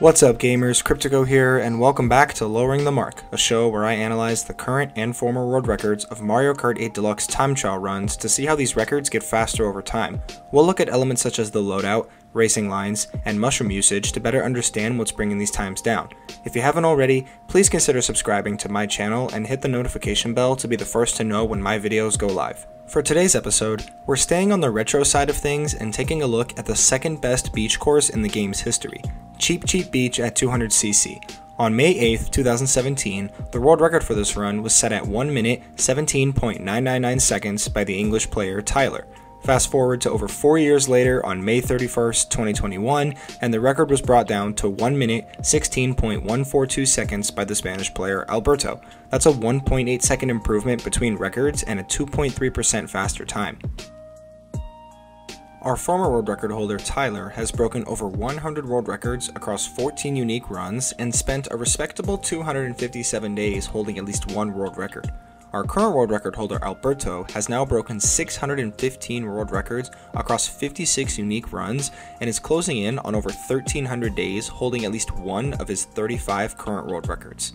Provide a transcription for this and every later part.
What's up gamers, Cryptico here, and welcome back to Lowering the Mark, a show where I analyze the current and former world records of Mario Kart 8 Deluxe time trial runs to see how these records get faster over time. We'll look at elements such as the loadout, racing lines, and mushroom usage to better understand what's bringing these times down. If you haven't already, please consider subscribing to my channel and hit the notification bell to be the first to know when my videos go live. For today's episode, we're staying on the retro side of things and taking a look at the second best beach course in the game's history, Cheep Cheep Beach at 200cc. On May 8th, 2017, the world record for this run was set at 1 minute 17.999 seconds by the English player Tyler. Fast forward to over 4 years later on May 31st, 2021, and the record was brought down to 1 minute 16.142 seconds by the Spanish player Alberto. That's a 1.8 second improvement between records and a 2.3% faster time. Our former world record holder Tyler has broken over 100 world records across 14 unique runs and spent a respectable 257 days holding at least one world record. Our current world record holder Alberto has now broken 615 world records across 56 unique runs and is closing in on over 1,300 days holding at least one of his 35 current world records.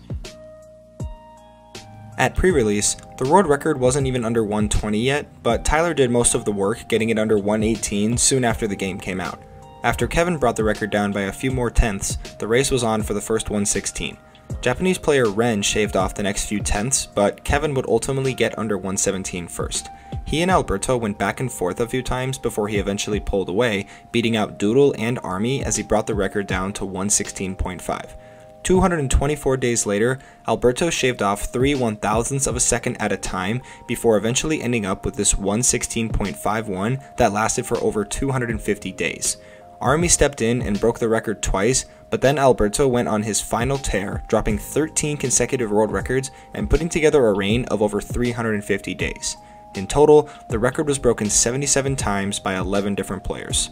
At pre-release, the world record wasn't even under 120 yet, but Tyler did most of the work getting it under 118 soon after the game came out. After Kevin brought the record down by a few more tenths, the race was on for the first 116. Japanese player Ren shaved off the next few tenths, but Kevin would ultimately get under 117 first. He and Alberto went back and forth a few times before he eventually pulled away, beating out Doodle and Army as he brought the record down to 116.5. 224 days later, Alberto shaved off 3 1,000ths of a second at a time before eventually ending up with this 116.51 that lasted for over 250 days. Army stepped in and broke the record twice, but then Alberto went on his final tear, dropping 13 consecutive world records and putting together a reign of over 350 days. In total, the record was broken 77 times by 11 different players.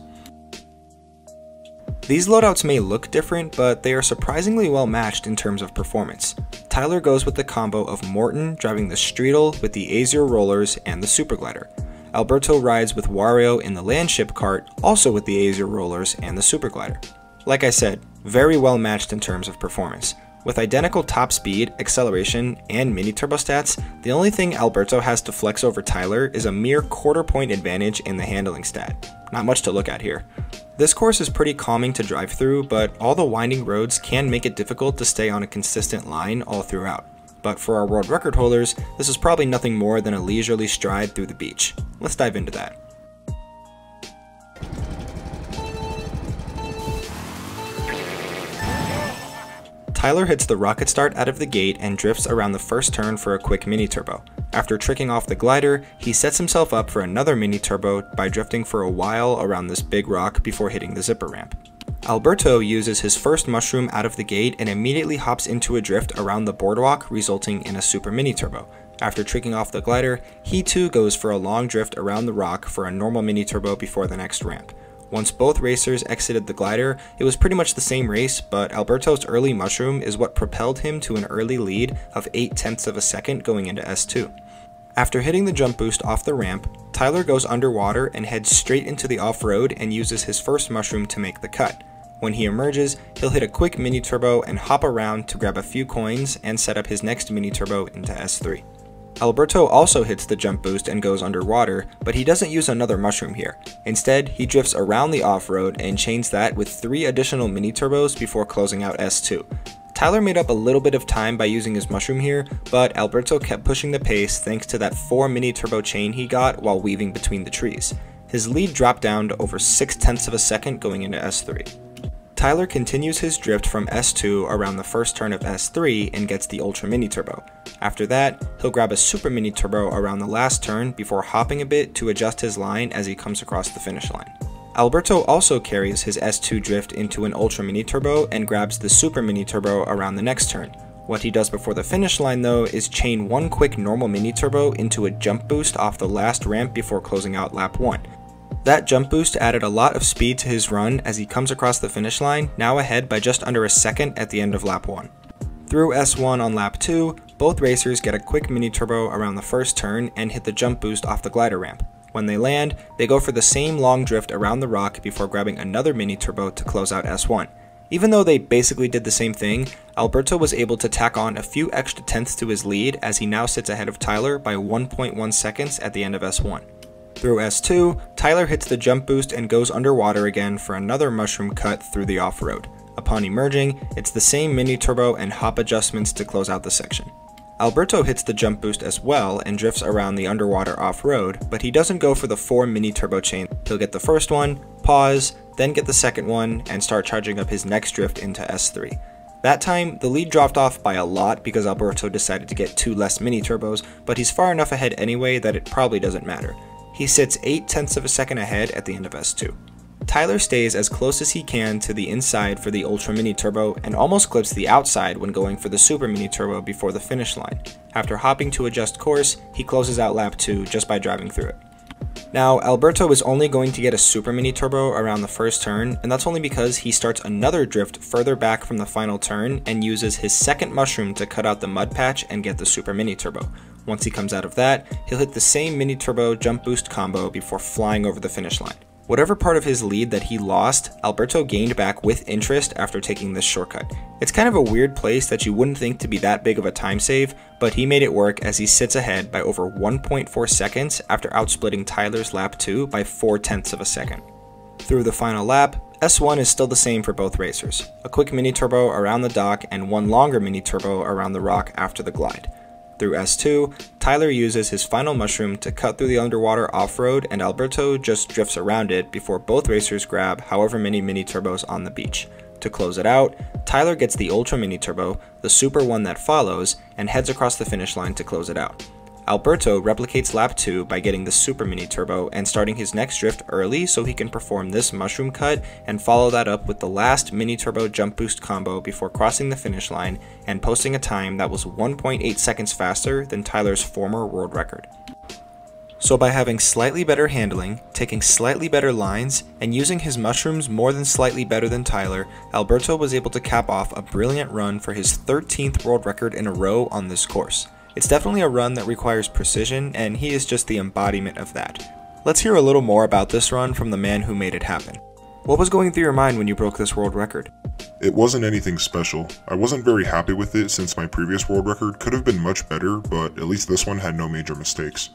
These loadouts may look different, but they are surprisingly well matched in terms of performance. Tyler goes with the combo of Morton driving the Streetle with the A0 rollers and the Super Glider. Alberto rides with Wario in the Landship cart, also with the A0 rollers and the Super Glider. Like I said, very well matched in terms of performance. With identical top speed, acceleration, and mini turbo stats, the only thing Alberto has to flex over Tyler is a mere quarter point advantage in the handling stat. Not much to look at here. This course is pretty calming to drive through, but all the winding roads can make it difficult to stay on a consistent line all throughout. But for our world record holders, this is probably nothing more than a leisurely stride through the beach. Let's dive into that. Tyler hits the rocket start out of the gate and drifts around the first turn for a quick mini turbo. After tricking off the glider, he sets himself up for another mini turbo by drifting for a while around this big rock before hitting the zipper ramp. Alberto uses his first mushroom out of the gate and immediately hops into a drift around the boardwalk, resulting in a super mini turbo. After tricking off the glider, he too goes for a long drift around the rock for a normal mini turbo before the next ramp. Once both racers exited the glider, it was pretty much the same race, but Alberto's early mushroom is what propelled him to an early lead of 0.8 of a second going into S2. After hitting the jump boost off the ramp, Tyler goes underwater and heads straight into the off-road and uses his first mushroom to make the cut. When he emerges, he'll hit a quick mini turbo and hop around to grab a few coins and set up his next mini turbo into S3. Alberto also hits the jump boost and goes underwater, but he doesn't use another mushroom here. Instead, he drifts around the off-road and chains that with 3 additional mini turbos before closing out S2. Tyler made up a little bit of time by using his mushroom here, but Alberto kept pushing the pace thanks to that 4 mini turbo chain he got while weaving between the trees. His lead dropped down to over 0.6 of a second going into S3. Tyler continues his drift from S2 around the first turn of S3 and gets the Ultra Mini Turbo. After that, he'll grab a Super Mini Turbo around the last turn before hopping a bit to adjust his line as he comes across the finish line. Alberto also carries his S2 drift into an Ultra Mini Turbo and grabs the Super Mini Turbo around the next turn. What he does before the finish line though is chain one quick normal Mini Turbo into a jump boost off the last ramp before closing out lap 1. That jump boost added a lot of speed to his run as he comes across the finish line, now ahead by just under a second at the end of lap 1. Through S1 on lap 2, both racers get a quick mini turbo around the first turn and hit the jump boost off the glider ramp. When they land, they go for the same long drift around the rock before grabbing another mini turbo to close out S1. Even though they basically did the same thing, Alberto was able to tack on a few extra tenths to his lead as he now sits ahead of Tyler by 1.1 seconds at the end of S1. Through S2, Tyler hits the jump boost and goes underwater again for another mushroom cut through the off-road. Upon emerging, it's the same mini turbo and hop adjustments to close out the section. Alberto hits the jump boost as well and drifts around the underwater off-road, but he doesn't go for the 4 mini turbo chain. He'll get the first one, pause, then get the second one, and start charging up his next drift into S3. That time, the lead dropped off by a lot because Alberto decided to get 2 less mini turbos, but he's far enough ahead anyway that it probably doesn't matter. He sits 0.8 of a second ahead at the end of S2. Tyler stays as close as he can to the inside for the Ultra Mini Turbo and almost clips the outside when going for the Super Mini Turbo before the finish line. After hopping to adjust course, he closes out lap 2 just by driving through it. Now, Alberto is only going to get a Super Mini Turbo around the first turn, and that's only because he starts another drift further back from the final turn and uses his second mushroom to cut out the mud patch and get the Super Mini Turbo. Once he comes out of that, he'll hit the same Mini Turbo jump boost combo before flying over the finish line. Whatever part of his lead that he lost, Alberto gained back with interest after taking this shortcut. It's kind of a weird place that you wouldn't think to be that big of a time save, but he made it work as he sits ahead by over 1.4 seconds after outsplitting Tyler's lap 2 by 0.4 of a second. Through the final lap, S1 is still the same for both racers. A quick mini turbo around the dock and one longer mini turbo around the rock after the glide. Through S2, Tyler uses his final mushroom to cut through the underwater off-road and Alberto just drifts around it before both racers grab however many mini turbos on the beach. To close it out, Tyler gets the Ultra Mini Turbo, the super one that follows, and heads across the finish line to close it out. Alberto replicates lap 2 by getting the Super Mini Turbo and starting his next drift early so he can perform this mushroom cut and follow that up with the last Mini Turbo jump boost combo before crossing the finish line and posting a time that was 1.8 seconds faster than Tyler's former world record. So by having slightly better handling, taking slightly better lines, and using his mushrooms more than slightly better than Tyler, Alberto was able to cap off a brilliant run for his 13th world record in a row on this course. It's definitely a run that requires precision, and he is just the embodiment of that. Let's hear a little more about this run from the man who made it happen. What was going through your mind when you broke this world record? It wasn't anything special. I wasn't very happy with it since my previous world record could have been much better, but at least this one had no major mistakes.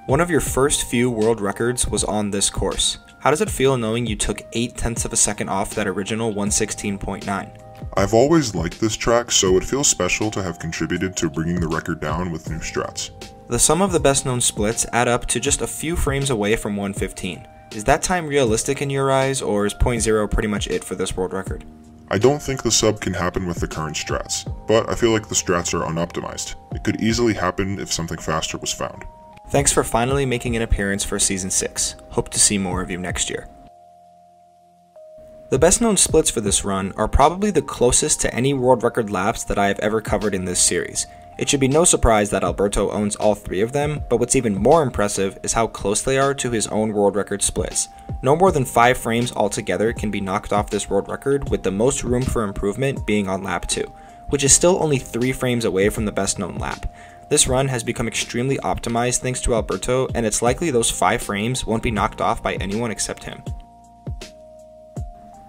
One of your first few world records was on this course. How does it feel knowing you took 0.8 of a second off that original 116.9? I've always liked this track, so it feels special to have contributed to bringing the record down with new strats. The sum of the best known splits add up to just a few frames away from 115. Is that time realistic in your eyes, or is 0.0 pretty much it for this world record? I don't think the sub can happen with the current strats, but I feel like the strats are unoptimized. It could easily happen if something faster was found. Thanks for finally making an appearance for Season 6. Hope to see more of you next year. The best known splits for this run are probably the closest to any world record laps that I have ever covered in this series. It should be no surprise that Alberto owns all 3 of them, but what's even more impressive is how close they are to his own world record splits. No more than 5 frames altogether can be knocked off this world record, with the most room for improvement being on lap 2, which is still only 3 frames away from the best known lap. This run has become extremely optimized thanks to Alberto, and it's likely those 5 frames won't be knocked off by anyone except him.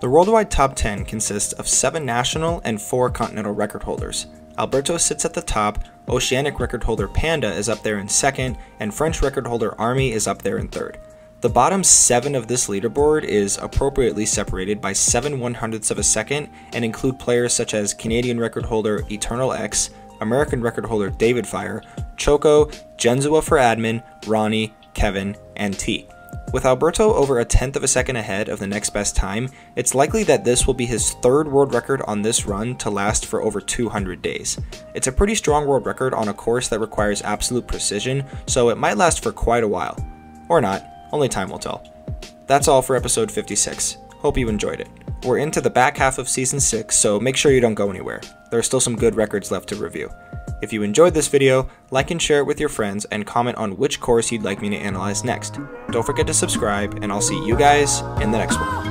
The worldwide top 10 consists of 7 national and 4 continental record holders. Alberto sits at the top, Oceanic record holder Panda is up there in second, and French record holder Army is up there in third. The bottom 7 of this leaderboard is appropriately separated by 7/100ths of a second and include players such as Canadian record holder Eternal X, American record holder David Fire, Choco, Genzua for admin, Ronnie, Kevin, and T. With Alberto over 1/10 of a second ahead of the next best time, it's likely that this will be his 3rd world record on this run to last for over 200 days. It's a pretty strong world record on a course that requires absolute precision, so it might last for quite a while. Or not, only time will tell. That's all for episode 56. Hope you enjoyed it. We're into the back half of season 6, so make sure you don't go anywhere. There are still some good records left to review. If you enjoyed this video, like and share it with your friends and comment on which course you'd like me to analyze next. Don't forget to subscribe, and I'll see you guys in the next one.